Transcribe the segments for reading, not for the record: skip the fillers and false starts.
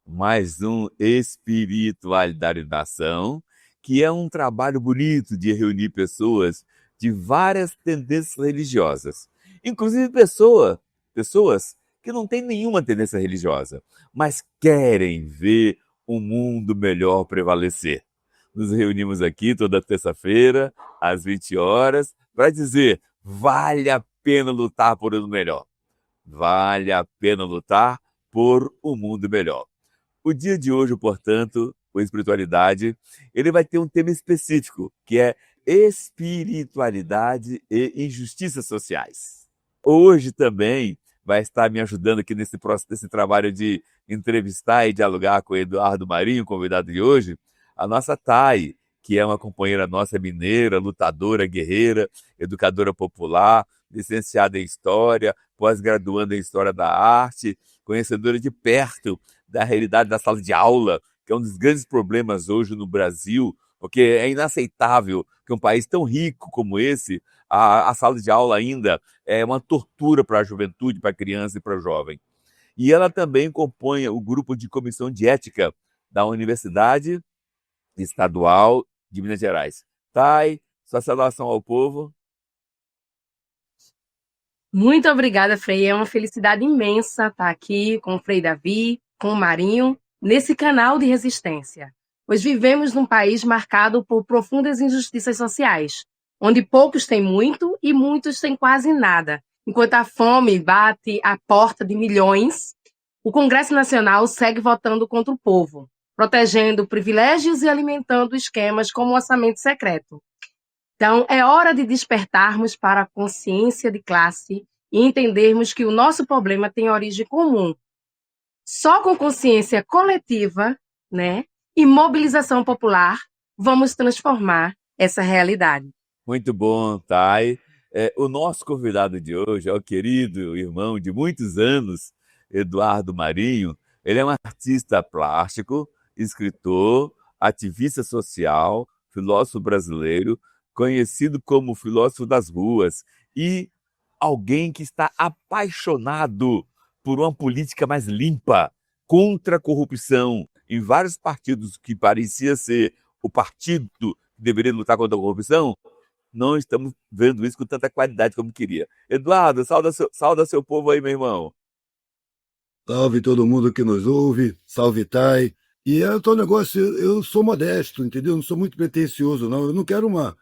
Mais um Espiritualidade da Ação, que é um trabalho bonito de reunir pessoas de várias tendências religiosas. Inclusive pessoas que não têm nenhuma tendência religiosa, mas querem ver um mundo melhor prevalecer. Nos reunimos aqui toda terça-feira, às 20 horas, para dizer: vale a pena lutar por um melhor. Vale a pena lutar por um mundo melhor. O dia de hoje, portanto, o Espiritualidade, ele vai ter um tema específico, que é espiritualidade e injustiças sociais. Hoje também vai estar me ajudando aqui nesse trabalho de entrevistar e dialogar com o Eduardo Marinho, convidado de hoje, a nossa Thay, que é uma companheira nossa mineira, lutadora, guerreira, educadora popular, licenciada em História, pós-graduanda em História da Arte, conhecedora de perto da realidade da sala de aula, que é um dos grandes problemas hoje no Brasil, porque é inaceitável que um país tão rico como esse, a sala de aula ainda é uma tortura para a juventude, para a criança e para o jovem. E ela também compõe o grupo de comissão de ética da Universidade Estadual de Minas Gerais. Thay, sua saudação ao povo. Muito obrigada, Frei. É uma felicidade imensa estar aqui com o Frei Davi, com o Marinho, nesse canal de resistência. Pois vivemos num país marcado por profundas injustiças sociais, onde poucos têm muito e muitos têm quase nada. Enquanto a fome bate à porta de milhões, o Congresso Nacional segue votando contra o povo, protegendo privilégios e alimentando esquemas como o orçamento secreto. Então, é hora de despertarmos para a consciência de classe e entendermos que o nosso problema tem origem comum. Só com consciência coletiva, né, e mobilização popular, vamos transformar essa realidade. Muito bom, Thay. O nosso convidado de hoje é o querido irmão de muitos anos, Eduardo Marinho. Ele é um artista plástico, escritor, ativista social, filósofo brasileiro, conhecido como filósofo das ruas e alguém que está apaixonado por uma política mais limpa, contra a corrupção. Em vários partidos que parecia ser o partido que deveria lutar contra a corrupção, não estamos vendo isso com tanta qualidade como queria. Eduardo, sauda seu povo aí, meu irmão. Salve todo mundo que nos ouve, salve Thay. E é o teu negócio, eu sou modesto, entendeu? Não sou muito pretensioso, não. Eu não quero uma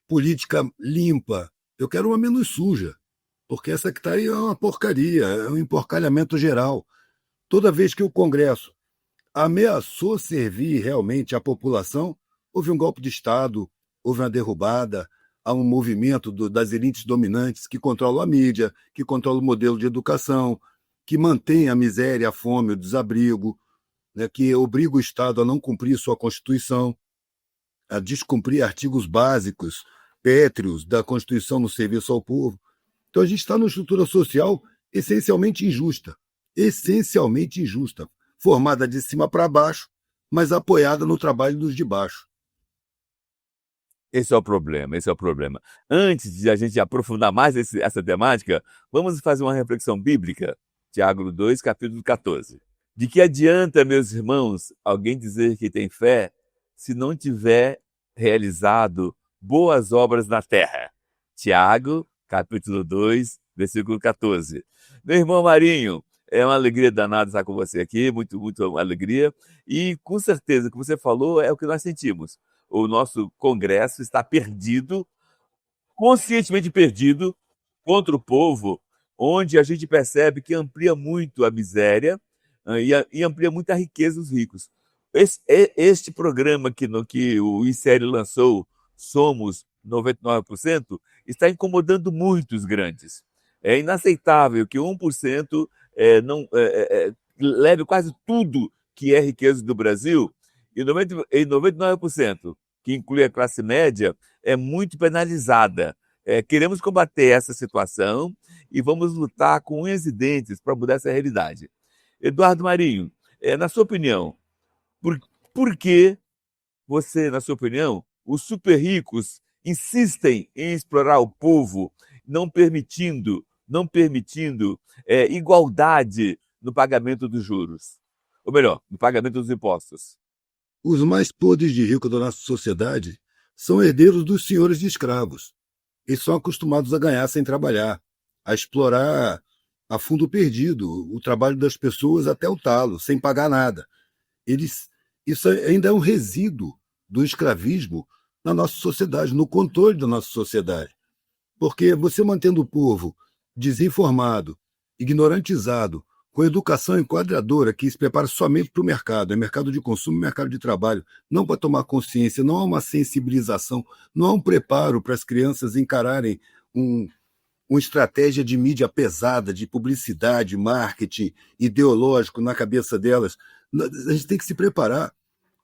política limpa, eu quero uma menos suja. Porque essa que está aí é uma porcaria, é um emporcalhamento geral. Toda vez que o Congresso ameaçou servir realmente à população, houve um golpe de Estado, houve uma derrubada, há um movimento das elites dominantes que controlam a mídia, que controlam o modelo de educação, que mantém a miséria, a fome, o desabrigo, né, que obriga o Estado a não cumprir sua Constituição, a descumprir artigos básicos, pétreos da Constituição no serviço ao povo. Então a gente está numa estrutura social essencialmente injusta, formada de cima para baixo, mas apoiada no trabalho dos de baixo. Esse é o problema. Antes de a gente aprofundar mais essa temática, vamos fazer uma reflexão bíblica. Tiago 2, capítulo 14. De que adianta, meus irmãos, alguém dizer que tem fé se não tiver realizado boas obras na terra? Tiago, capítulo 2, versículo 14. Meu irmão Marinho, é uma alegria danada estar com você aqui, muito, muito alegria. E com certeza o que você falou é o que nós sentimos. O nosso Congresso está perdido, conscientemente perdido, contra o povo, onde a gente percebe que amplia muito a miséria e amplia muito a riqueza dos ricos. Este programa que o ICL lançou, Somos 99%, está incomodando muito os grandes. É inaceitável que 1% leve quase tudo que é riqueza do Brasil e 99%, que inclui a classe média, é muito penalizada. Queremos combater essa situação e vamos lutar com unhas e dentes para mudar essa realidade. Eduardo Marinho, na sua opinião, por que você, na sua opinião, os super ricos insistem em explorar o povo, não permitindo igualdade no pagamento dos juros? Ou melhor, no pagamento dos impostos. Os mais podres de rico da nossa sociedade são herdeiros dos senhores de escravos. Eles são acostumados a ganhar sem trabalhar, a explorar a fundo perdido o trabalho das pessoas até o talo, sem pagar nada. Isso ainda é um resíduo do escravismo na nossa sociedade, no controle da nossa sociedade. Porque você mantendo o povo desinformado, ignorantizado, com educação enquadradora que se prepara somente para o mercado, é mercado de consumo, mercado de trabalho, não para tomar consciência, não há uma sensibilização, não há um preparo para as crianças encararem uma estratégia de mídia pesada, de publicidade, marketing ideológico na cabeça delas. A gente tem que se preparar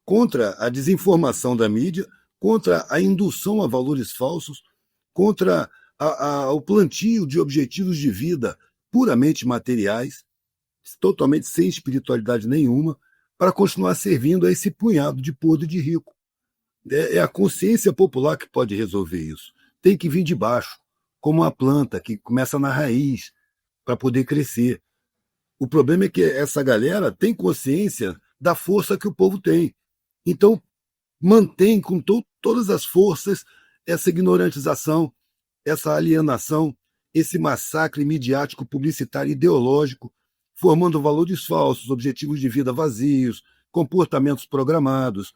contra a desinformação da mídia, contra a indução a valores falsos, contra o plantio de objetivos de vida puramente materiais, totalmente sem espiritualidade nenhuma, para continuar servindo a esse punhado de podre de rico. É a consciência popular que pode resolver isso. Tem que vir de baixo, como uma planta que começa na raiz, para poder crescer. O problema é que essa galera tem consciência da força que o povo tem. Então, mantém com todas as forças essa ignorantização, essa alienação, esse massacre midiático, publicitário, ideológico, formando valores falsos, objetivos de vida vazios, comportamentos programados,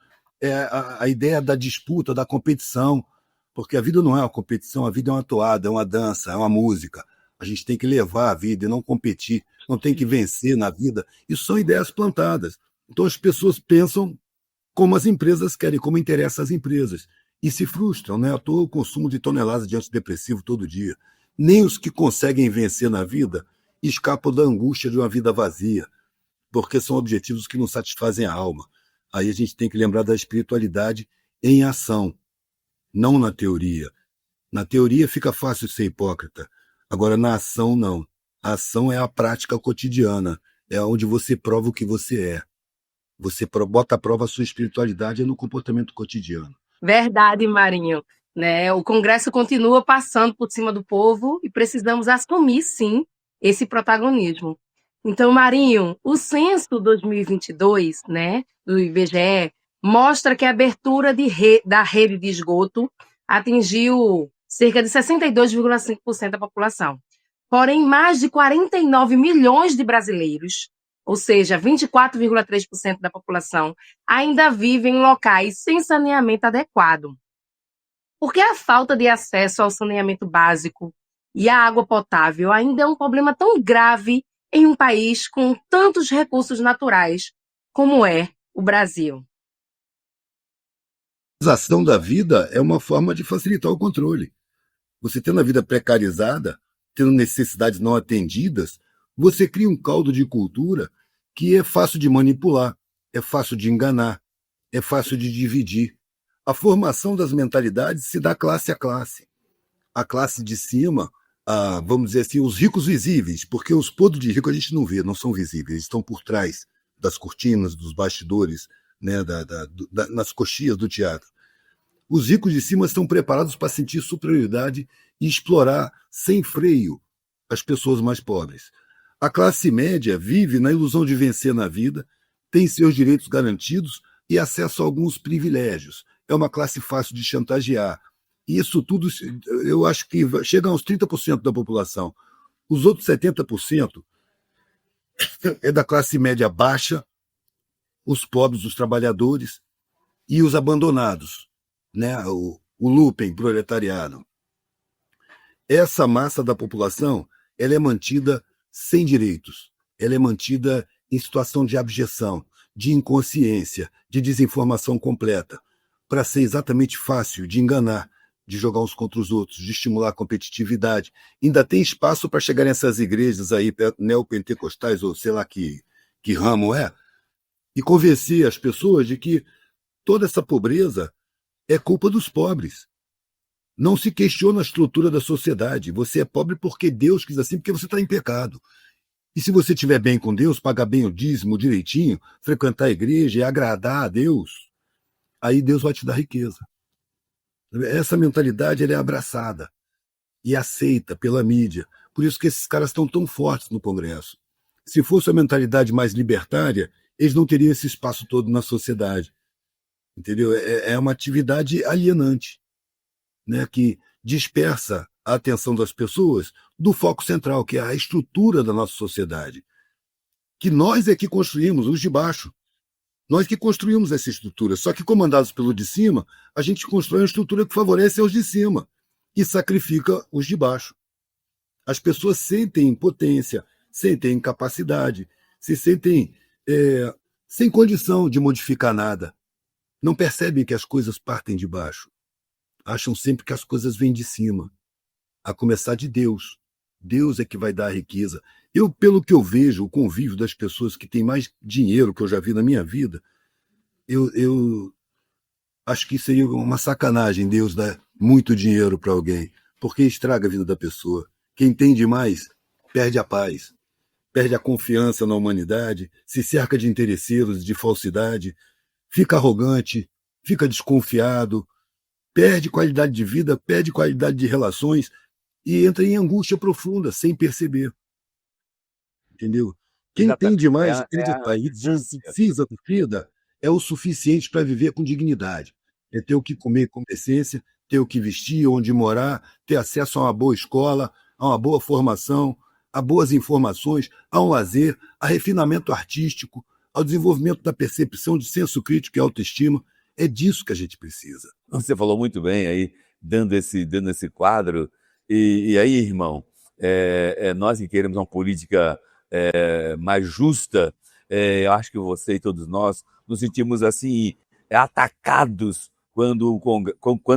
a ideia da disputa, da competição, porque a vida não é uma competição, a vida é uma toada, é uma dança, é uma música. A gente tem que levar a vida e não competir, não tem que vencer na vida. Isso são ideias plantadas. Então as pessoas pensam como as empresas querem, como interessa às empresas, e se frustram, né? À toa o consumo de toneladas de antidepressivo todo dia. Nem os que conseguem vencer na vida escapam da angústia de uma vida vazia, porque são objetivos que não satisfazem a alma. Aí a gente tem que lembrar da espiritualidade em ação, não na teoria. Na teoria fica fácil ser hipócrita, agora na ação não. A ação é a prática cotidiana, é onde você prova o que você é. Você bota à prova a sua espiritualidade no comportamento cotidiano. Verdade, Marinho. Né? O Congresso continua passando por cima do povo e precisamos assumir, sim, esse protagonismo. Então, Marinho, o censo 2022, né, do IBGE, mostra que a abertura da rede de esgoto atingiu cerca de 62,5% da população. Porém, mais de 49 milhões de brasileiros, ou seja, 24,3% da população, ainda vivem em locais sem saneamento adequado. Porque a falta de acesso ao saneamento básico e à água potável ainda é um problema tão grave em um país com tantos recursos naturais como é o Brasil. A ação da vida é uma forma de facilitar o controle. Você tendo a vida precarizada, tendo necessidades não atendidas, você cria um caldo de cultura que é fácil de manipular, é fácil de enganar, é fácil de dividir. A formação das mentalidades se dá classe a classe. A classe de cima, vamos dizer assim, os ricos visíveis, porque os podres de rico a gente não vê, não são visíveis, eles estão por trás das cortinas, dos bastidores, né, nas coxias do teatro. Os ricos de cima estão preparados para sentir superioridade e explorar sem freio as pessoas mais pobres. A classe média vive na ilusão de vencer na vida, tem seus direitos garantidos e acesso a alguns privilégios. É uma classe fácil de chantagear. E isso tudo, eu acho que chega aos 30% da população. Os outros 70% é da classe média baixa, os pobres, os trabalhadores e os abandonados, né? O lumpen proletariado. Essa massa da população, ela é mantida sem direitos, ela é mantida em situação de abjeção, de inconsciência, de desinformação completa, para ser exatamente fácil de enganar, de jogar uns contra os outros, de estimular a competitividade. Ainda tem espaço para chegar nessas igrejas aí neopentecostais, ou sei lá que ramo é, e convencer as pessoas de que toda essa pobreza é culpa dos pobres. Não se questiona a estrutura da sociedade. Você é pobre porque Deus quis assim, porque você está em pecado. E se você estiver bem com Deus, pagar bem o dízimo direitinho, frequentar a igreja e agradar a Deus, aí Deus vai te dar riqueza. Essa mentalidade ela é abraçada e aceita pela mídia. Por isso que esses caras estão tão fortes no Congresso. Se fosse a mentalidade mais libertária, eles não teriam esse espaço todo na sociedade. Entendeu? É uma atividade alienante, né, que dispersa a atenção das pessoas do foco central, que é a estrutura da nossa sociedade. Que nós é que construímos, os de baixo. Nós que construímos essa estrutura. Só que, comandados pelo de cima, a gente constrói uma estrutura que favorece os de cima e sacrifica os de baixo. As pessoas sentem impotência, sentem incapacidade, se sentem sem condição de modificar nada. Não percebem que as coisas partem de baixo. Acham sempre que as coisas vêm de cima. A começar de Deus. Deus é que vai dar a riqueza. Eu, pelo que eu vejo, o convívio das pessoas que têm mais dinheiro que eu já vi na minha vida, eu acho que seria uma sacanagem Deus dar muito dinheiro para alguém, porque estraga a vida da pessoa. Quem tem demais perde a paz, perde a confiança na humanidade, se cerca de interesseiros, de falsidade, fica arrogante, fica desconfiado, perde qualidade de vida, perde qualidade de relações e entra em angústia profunda, sem perceber. Entendeu? Quem tem Exatamente. demais, É a acredita, e ganância. precisa da vida, é o suficiente para viver com dignidade. É ter o que comer com decência, ter o que vestir, onde morar, ter acesso a uma boa escola, a uma boa formação, a boas informações, a um lazer, a refinamento artístico, ao desenvolvimento da percepção de senso crítico e autoestima. É disso que a gente precisa. Você falou muito bem aí, dando esse quadro. E aí, irmão, nós que queremos uma política mais justa, eu acho que você e todos nós nos sentimos assim atacados quando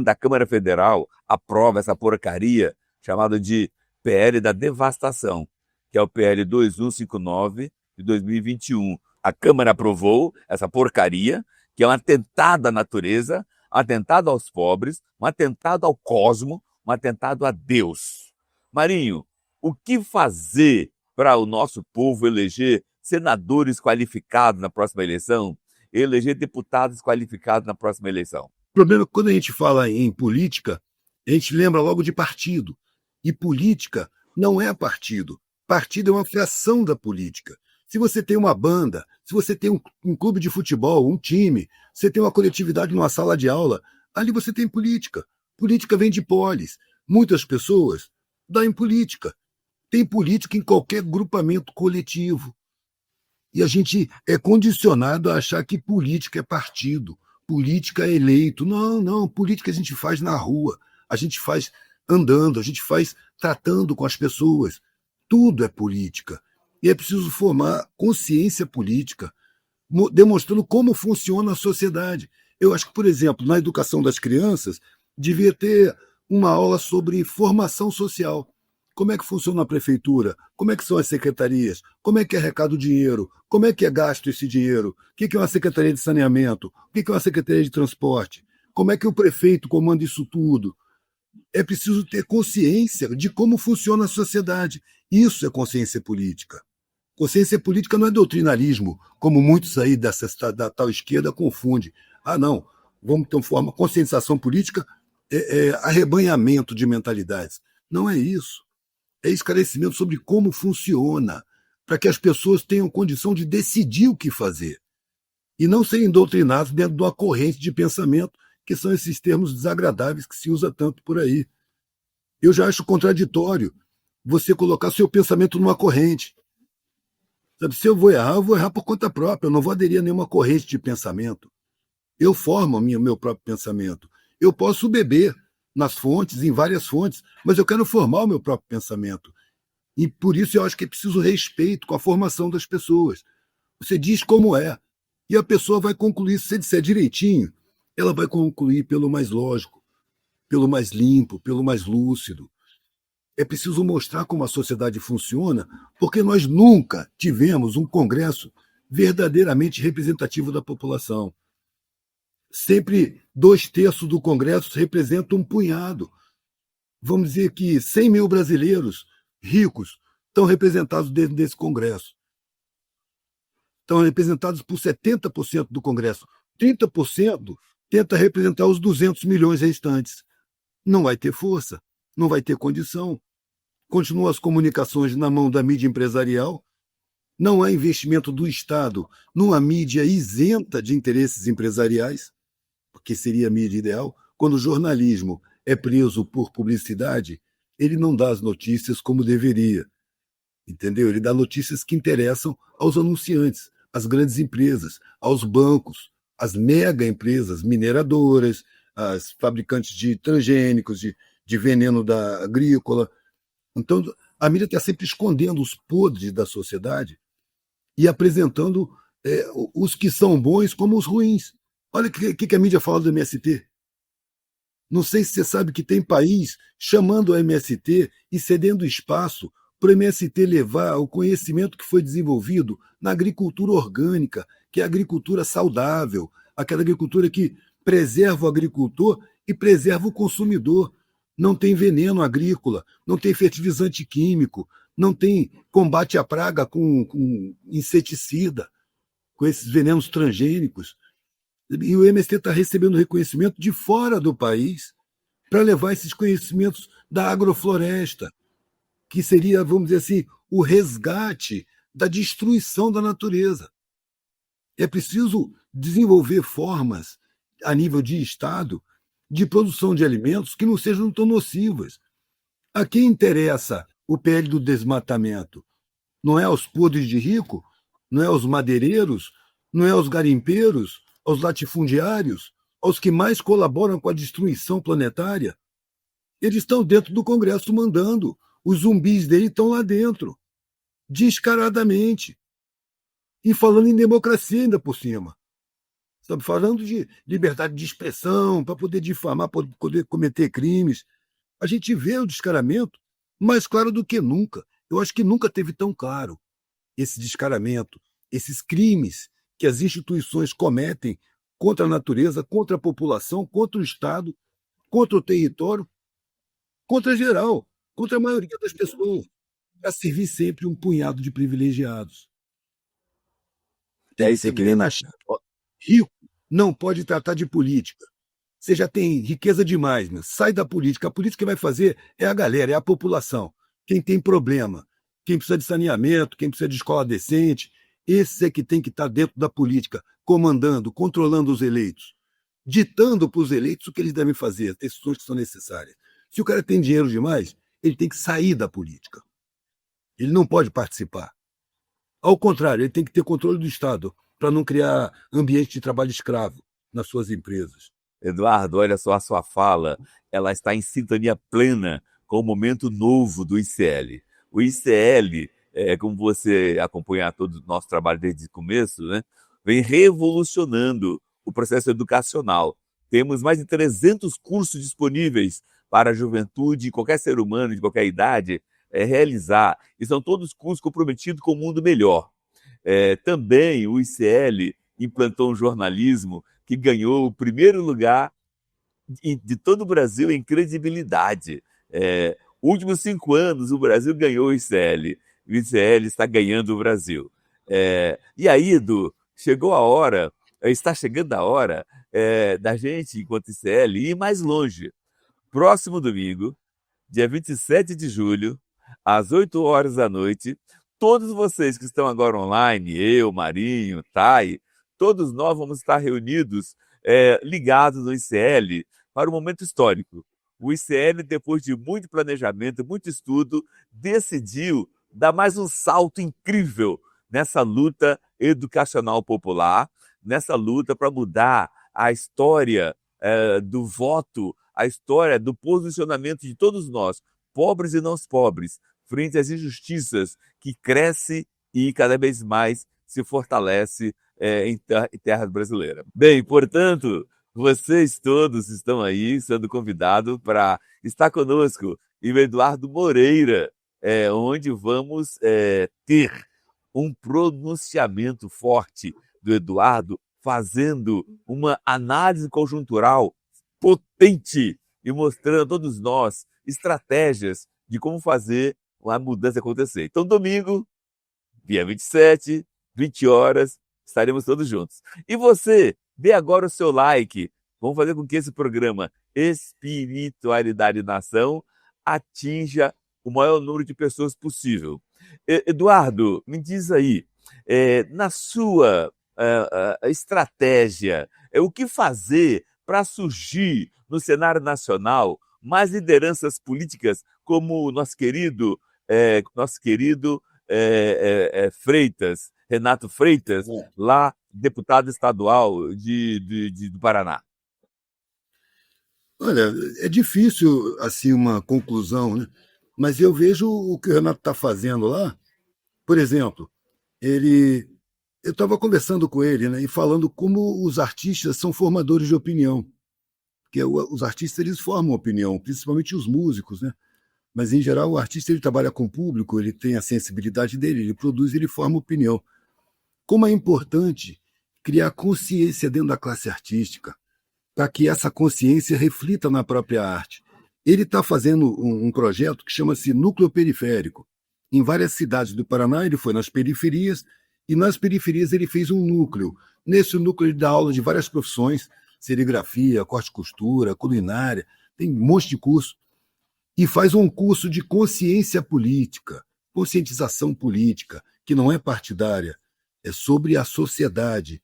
a Câmara Federal aprova essa porcaria chamada de PL da devastação, que é o PL 2159 de 2021. A Câmara aprovou essa porcaria, que é um atentado à natureza, um atentado aos pobres, um atentado ao cosmo, um atentado a Deus. Marinho, o que fazer para o nosso povo eleger senadores qualificados na próxima eleição, eleger deputados qualificados na próxima eleição? O problema é que quando a gente fala em política, a gente lembra logo de partido. E política não é partido. Partido é uma fração da política. Se você tem uma banda, se você tem um clube de futebol, um time, você tem uma coletividade numa sala de aula, ali você tem política. Política vem de polis. Muitas pessoas dão em política. Tem política em qualquer grupamento coletivo. E a gente é condicionado a achar que política é partido, política é eleito. Não, não, política a gente faz na rua, a gente faz andando, a gente faz tratando com as pessoas. Tudo é política. E é preciso formar consciência política, demonstrando como funciona a sociedade. Eu acho que, por exemplo, na educação das crianças, devia ter uma aula sobre formação social. Como é que funciona a prefeitura? Como é que são as secretarias? Como é que é arrecada o dinheiro? Como é que é gasto esse dinheiro? O que é uma secretaria de saneamento? O que é uma secretaria de transporte? Como é que o prefeito comanda isso tudo? É preciso ter consciência de como funciona a sociedade. Isso é consciência política. Consciência política não é doutrinarismo, como muitos aí da tal esquerda confundem. Ah, não, vamos ter uma forma. Conscientização política é arrebanhamento de mentalidades. Não é isso. É esclarecimento sobre como funciona, para que as pessoas tenham condição de decidir o que fazer e não serem doutrinados dentro de uma corrente de pensamento, que são esses termos desagradáveis que se usa tanto por aí. Eu já acho contraditório você colocar seu pensamento numa corrente. Sabe, se eu vou errar por conta própria, eu não vou aderir a nenhuma corrente de pensamento. Eu formo o meu próprio pensamento. Eu posso beber nas fontes, em várias fontes, mas eu quero formar o meu próprio pensamento. E por isso eu acho que é preciso respeito com a formação das pessoas. Você diz como é, e a pessoa vai concluir. Se você disser direitinho, ela vai concluir pelo mais lógico, pelo mais limpo, pelo mais lúcido. É preciso mostrar como a sociedade funciona, porque nós nunca tivemos um Congresso verdadeiramente representativo da população. Sempre 2/3 do Congresso representa um punhado. Vamos dizer que 100 mil brasileiros ricos estão representados dentro desse Congresso. Estão representados por 70% do Congresso. 30% tenta representar os 200 milhões restantes. Não vai ter força, não vai ter condição. Continuam as comunicações na mão da mídia empresarial, não há investimento do Estado numa mídia isenta de interesses empresariais, porque seria a mídia ideal. Quando o jornalismo é preso por publicidade, ele não dá as notícias como deveria, entendeu? Ele dá notícias que interessam aos anunciantes, às grandes empresas, aos bancos, às mega empresas mineradoras, às fabricantes de transgênicos, de veneno agrícola. Então, a mídia está sempre escondendo os podres da sociedade e apresentando os que são bons como os ruins. Olha o que a mídia fala do MST. Não sei se você sabe que tem país chamando o MST e cedendo espaço para o MST levar o conhecimento que foi desenvolvido na agricultura orgânica, que é a agricultura saudável, aquela agricultura que preserva o agricultor e preserva o consumidor. Não tem veneno agrícola, não tem fertilizante químico, não tem combate à praga com inseticida, com esses venenos transgênicos. E o MST está recebendo reconhecimento de fora do país para levar esses conhecimentos da agrofloresta, que seria, vamos dizer assim, o resgate da destruição da natureza. É preciso desenvolver formas, a nível de Estado, de produção de alimentos que não sejam tão nocivas. A quem interessa o PL do desmatamento? Não é aos podres de rico? Não é aos madeireiros? Não é aos garimpeiros? Aos latifundiários? Aos que mais colaboram com a destruição planetária? Eles estão dentro do Congresso mandando. Os zumbis dele estão lá dentro, descaradamente. E falando em democracia ainda por cima. Sabe, falando de liberdade de expressão, para poder difamar, para poder cometer crimes. A gente vê o descaramento mais claro do que nunca. Eu acho que nunca teve tão claro esse descaramento, esses crimes que as instituições cometem contra a natureza, contra a população, contra o Estado, contra o território, contra geral, contra a maioria das pessoas, para servir sempre um punhado de privilegiados. É isso que nem na China. Rico não pode tratar de política. Você já tem riqueza demais, meu. Sai da política. A política que vai fazer é a galera, é a população. Quem tem problema, quem precisa de saneamento, quem precisa de escola decente, esse é que tem que estar dentro da política, comandando, controlando os eleitos, ditando para os eleitos o que eles devem fazer, as decisões que são necessárias. Se o cara tem dinheiro demais, ele tem que sair da política. Ele não pode participar. Ao contrário, ele tem que ter controle do Estado para não criar ambiente de trabalho escravo nas suas empresas. Eduardo, olha só a sua fala, ela está em sintonia plena com o momento novo do ICL. O ICL, como você acompanha todo o nosso trabalho desde o começo, né, vem revolucionando o processo educacional. Temos mais de 300 cursos disponíveis para a juventude, qualquer ser humano de qualquer idade, realizar. E são todos cursos comprometidos com o mundo melhor. Também o ICL implantou um jornalismo que ganhou o primeiro lugar de todo o Brasil em credibilidade. Últimos 5 anos, o Brasil ganhou o ICL. O ICL está ganhando o Brasil. E aí, Edu, chegou a hora, está chegando a hora da gente, enquanto ICL, ir mais longe. Próximo domingo, dia 27 de julho, às 8 horas da noite, todos vocês que estão agora online, eu, Marinho, Thay, todos nós vamos estar reunidos, ligados no ICL, para um momento histórico. O ICL, depois de muito planejamento, muito estudo, decidiu dar mais um salto incrível nessa luta educacional popular, nessa luta para mudar a história do voto, a história do posicionamento de todos nós, pobres e não pobres, frente às injustiças que cresce e cada vez mais se fortalece em terras brasileiras. Bem, portanto, vocês todos estão aí sendo convidados para estar conosco e o Eduardo Moreira, onde vamos ter um pronunciamento forte do Eduardo, fazendo uma análise conjuntural potente e mostrando a todos nós estratégias de como fazer a mudança acontecer. Então, domingo, dia 27, 20 horas, estaremos todos juntos. E você, dê agora o seu like, Vamos fazer com que esse programa Espiritualidade e Nação atinja o maior número de pessoas possível. Eduardo, me diz aí, na sua estratégia, o que fazer para surgir no cenário nacional mais lideranças políticas como o nosso querido Freitas, Renato Freitas, lá, deputado estadual do Paraná? Olha, é difícil assim uma conclusão, né? Mas eu vejo o que o Renato está fazendo lá. Por exemplo, eu estava conversando com ele, né, e falando como os artistas são formadores de opinião. Porque os artistas eles formam opinião, principalmente os músicos, né? Mas em geral o artista ele trabalha com o público, ele tem a sensibilidade dele, ele produz, ele forma opinião. Como é importante criar consciência dentro da classe artística, para que essa consciência reflita na própria arte. Ele está fazendo um projeto que chama-se Núcleo Periférico. Em várias cidades do Paraná, ele foi nas periferias, e nas periferias ele fez um núcleo. Nesse núcleo ele dá aula de várias profissões, serigrafia, corte e costura, culinária, tem um monte de curso. E faz um curso de consciência política, conscientização política, que não é partidária, é sobre a sociedade.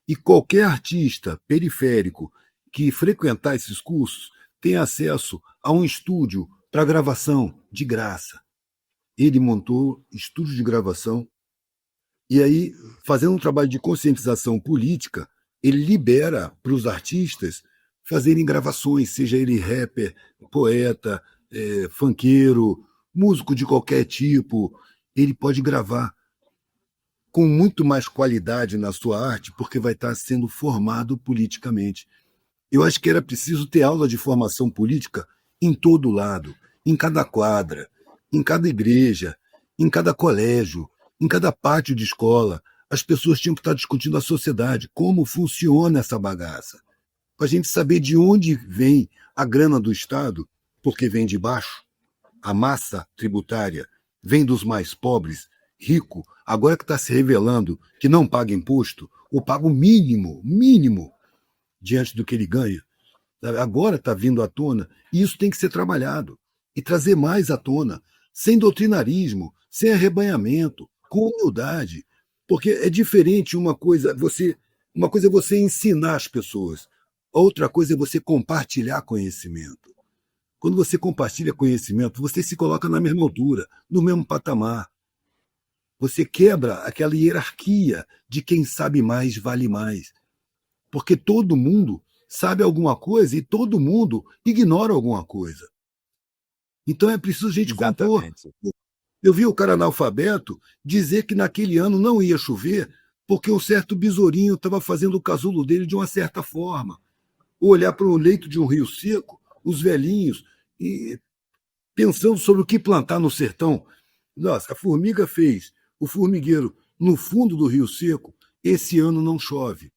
E qualquer artista periférico que frequentar esses cursos tem acesso a um estúdio para gravação de graça. Ele montou estúdio de gravação e aí, fazendo um trabalho de conscientização política, ele libera para os artistas fazerem gravações, seja ele rapper, poeta, funkeiro, músico de qualquer tipo. Ele pode gravar com muito mais qualidade na sua arte porque vai estar sendo formado politicamente. Eu acho que era preciso ter aula de formação política em todo lado, em cada quadra, em cada igreja, em cada colégio, em cada pátio de escola. As pessoas tinham que estar discutindo a sociedade, como funciona essa bagaça, para a gente saber de onde vem a grana do Estado, porque vem de baixo, a massa tributária vem dos mais pobres, rico, agora que está se revelando que não paga imposto, ou paga o mínimo, diante do que ele ganha. Agora está vindo à tona, e isso tem que ser trabalhado, e trazer mais à tona, sem doutrinarismo, sem arrebanhamento, com humildade, porque é diferente uma coisa é você ensinar as pessoas, outra coisa é você compartilhar conhecimento. Quando você compartilha conhecimento, você se coloca na mesma altura, no mesmo patamar. Você quebra aquela hierarquia de quem sabe mais vale mais. Porque todo mundo sabe alguma coisa e todo mundo ignora alguma coisa. Então é preciso a gente compor. Eu vi o cara analfabeto dizer que naquele ano não ia chover porque um certo besourinho estava fazendo o casulo dele de uma certa forma. Ou olhar para o leito de um rio seco, os velhinhos, e pensando sobre o que plantar no sertão. Nossa, a formiga fez o formigueiro no fundo do rio seco, esse ano não chove.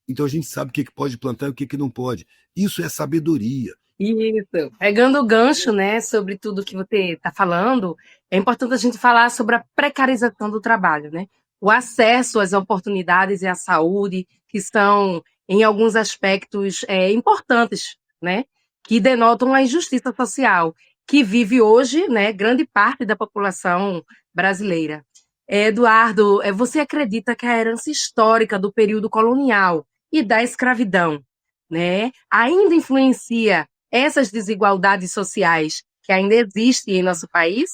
Então a gente sabe o que pode plantar e o que não pode. Isso é sabedoria. Isso. Pegando o gancho, né, sobre tudo que você está falando, é importante a gente falar sobre a precarização do trabalho, né? O acesso às oportunidades e à saúde, que são, em alguns aspectos, importantes, né? Que denotam a injustiça social que vive hoje, né, grande parte da população brasileira. Eduardo, você acredita que a herança histórica do período colonial e da escravidão, né, ainda influencia essas desigualdades sociais que ainda existem em nosso país?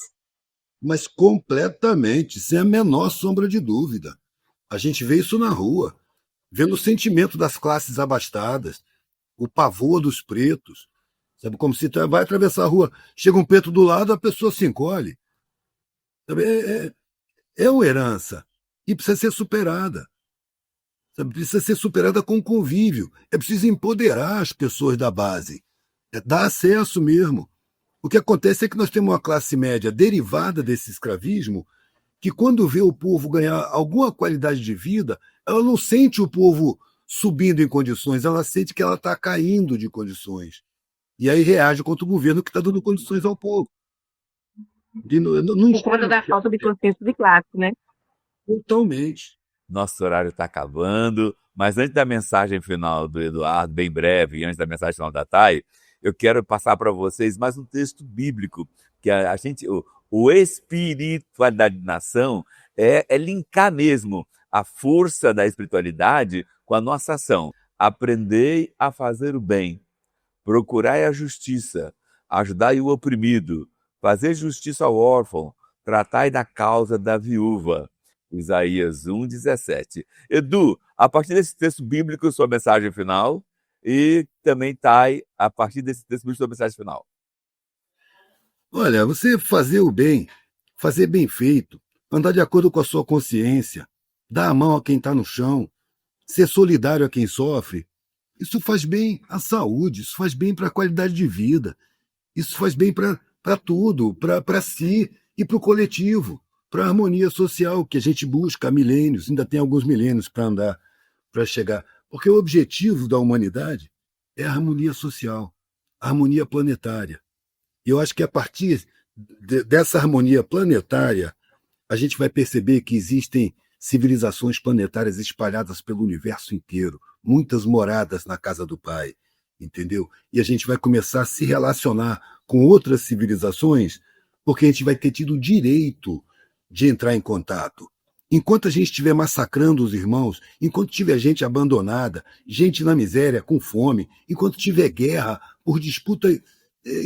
Mas completamente, sem a menor sombra de dúvida. A gente vê isso na rua, vendo o sentimento das classes abastadas, o pavor dos pretos. Sabe, como se vai atravessar a rua, chega um preto do lado, a pessoa se encolhe. Sabe, é uma herança e precisa ser superada. Sabe, precisa ser superada com convívio. É preciso empoderar as pessoas da base. Dar acesso mesmo. O que acontece é que nós temos uma classe média derivada desse escravismo que, quando vê o povo ganhar alguma qualidade de vida, ela não sente o povo subindo em condições, ela sente que ela está caindo de condições. E aí reage contra o governo que está dando condições ao povo. Por conta da falta de consciência de classe, né? Totalmente. Nosso horário está acabando, Mas antes da mensagem final do Eduardo, bem breve, e antes da mensagem final da Thay, eu quero passar para vocês mais um texto bíblico, que o espiritualidade de nação é linkar mesmo a força da espiritualidade com a nossa ação. Aprendei a fazer o bem, procurai a justiça, ajudai o oprimido, fazer justiça ao órfão, tratai da causa da viúva. Isaías 1:17. Edu, a partir desse texto bíblico, sua mensagem final, e também Thay, a partir desse texto bíblico, sua mensagem final. Olha, você fazer o bem, fazer bem feito, andar de acordo com a sua consciência, dar a mão a quem está no chão, ser solidário a quem sofre, isso faz bem à saúde, isso faz bem para a qualidade de vida, isso faz bem para tudo, para si e para o coletivo, para a harmonia social que a gente busca há milênios, ainda tem alguns milênios para andar, para chegar. Porque o objetivo da humanidade é a harmonia social, a harmonia planetária. E eu acho que a partir dessa harmonia planetária, a gente vai perceber que existem civilizações planetárias espalhadas pelo universo inteiro, muitas moradas na casa do Pai, entendeu? E a gente vai começar a se relacionar com outras civilizações, porque a gente vai ter tido o direito de entrar em contato. Enquanto a gente estiver massacrando os irmãos, enquanto tiver gente abandonada, gente na miséria, com fome, enquanto tiver guerra por disputa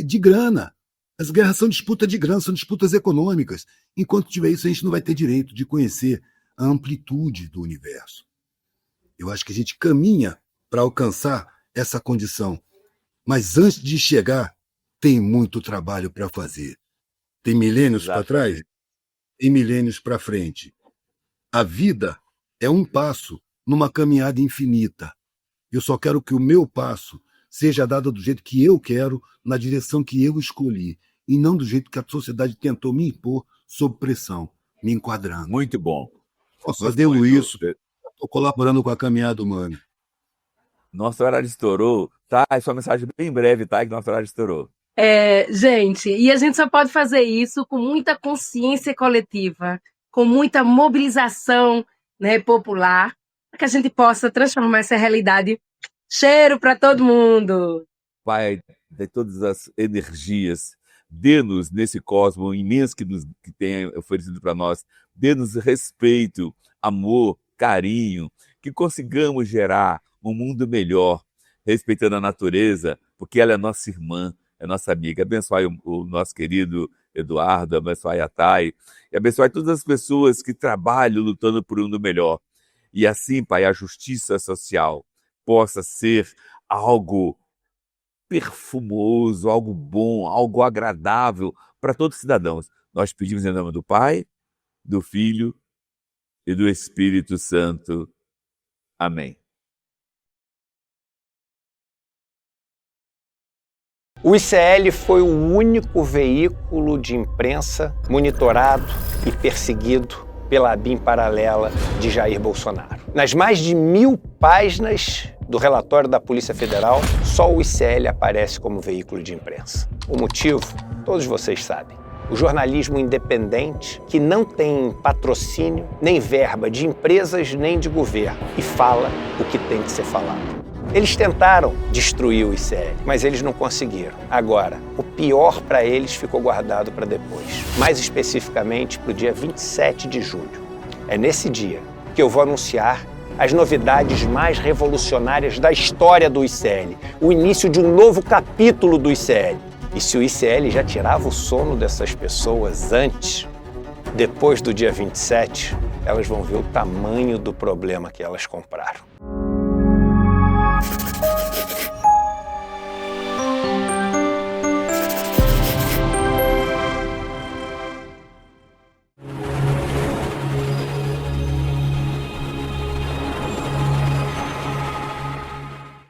de grana, as guerras são disputa de grana, são disputas econômicas. Enquanto tiver isso, a gente não vai ter direito de conhecer a amplitude do universo. Eu acho que a gente caminha para alcançar essa condição. Mas antes de chegar, tem muito trabalho para fazer. Tem milênios para trás e milênios para frente. A vida é um passo numa caminhada infinita. Eu só quero que o meu passo seja dado do jeito que eu quero, na direção que eu escolhi, e não do jeito que a sociedade tentou me impor sob pressão, me enquadrando. Muito bom. Fazendo isso, estou colaborando com a caminhada humana. Nosso horário estourou. Tá, sua mensagem bem breve, tá? Que nosso horário estourou. Gente, e a gente só pode fazer isso com muita consciência coletiva, com muita mobilização, né, popular, para que a gente possa transformar essa realidade. Cheiro para todo mundo! Pai, de todas as energias, dê-nos nesse cosmos imenso que tem oferecido para nós, dê-nos respeito, amor, carinho, que consigamos gerar um mundo melhor, respeitando a natureza, porque ela é nossa irmã, é nossa amiga. Abençoe o nosso querido Eduardo, abençoe a Thay, e abençoe todas as pessoas que trabalham lutando por um mundo melhor. E assim, Pai, a justiça social possa ser algo perfumoso, algo bom, algo agradável para todos os cidadãos. Nós pedimos em nome do Pai, do Filho e do Espírito Santo. Amém. O ICL foi o único veículo de imprensa monitorado e perseguido pela ABIN paralela de Jair Bolsonaro. Nas mais de 1000 páginas do relatório da Polícia Federal, só o ICL aparece como veículo de imprensa. O motivo, todos vocês sabem. O jornalismo independente, que não tem patrocínio, nem verba de empresas, nem de governo, e fala o que tem que ser falado. Eles tentaram destruir o ICL, mas eles não conseguiram. Agora, o pior para eles ficou guardado para depois. Mais especificamente para o dia 27 de julho. É nesse dia que eu vou anunciar as novidades mais revolucionárias da história do ICL. O início de um novo capítulo do ICL. E se o ICL já tirava o sono dessas pessoas antes, depois do dia 27, elas vão ver o tamanho do problema que elas compraram.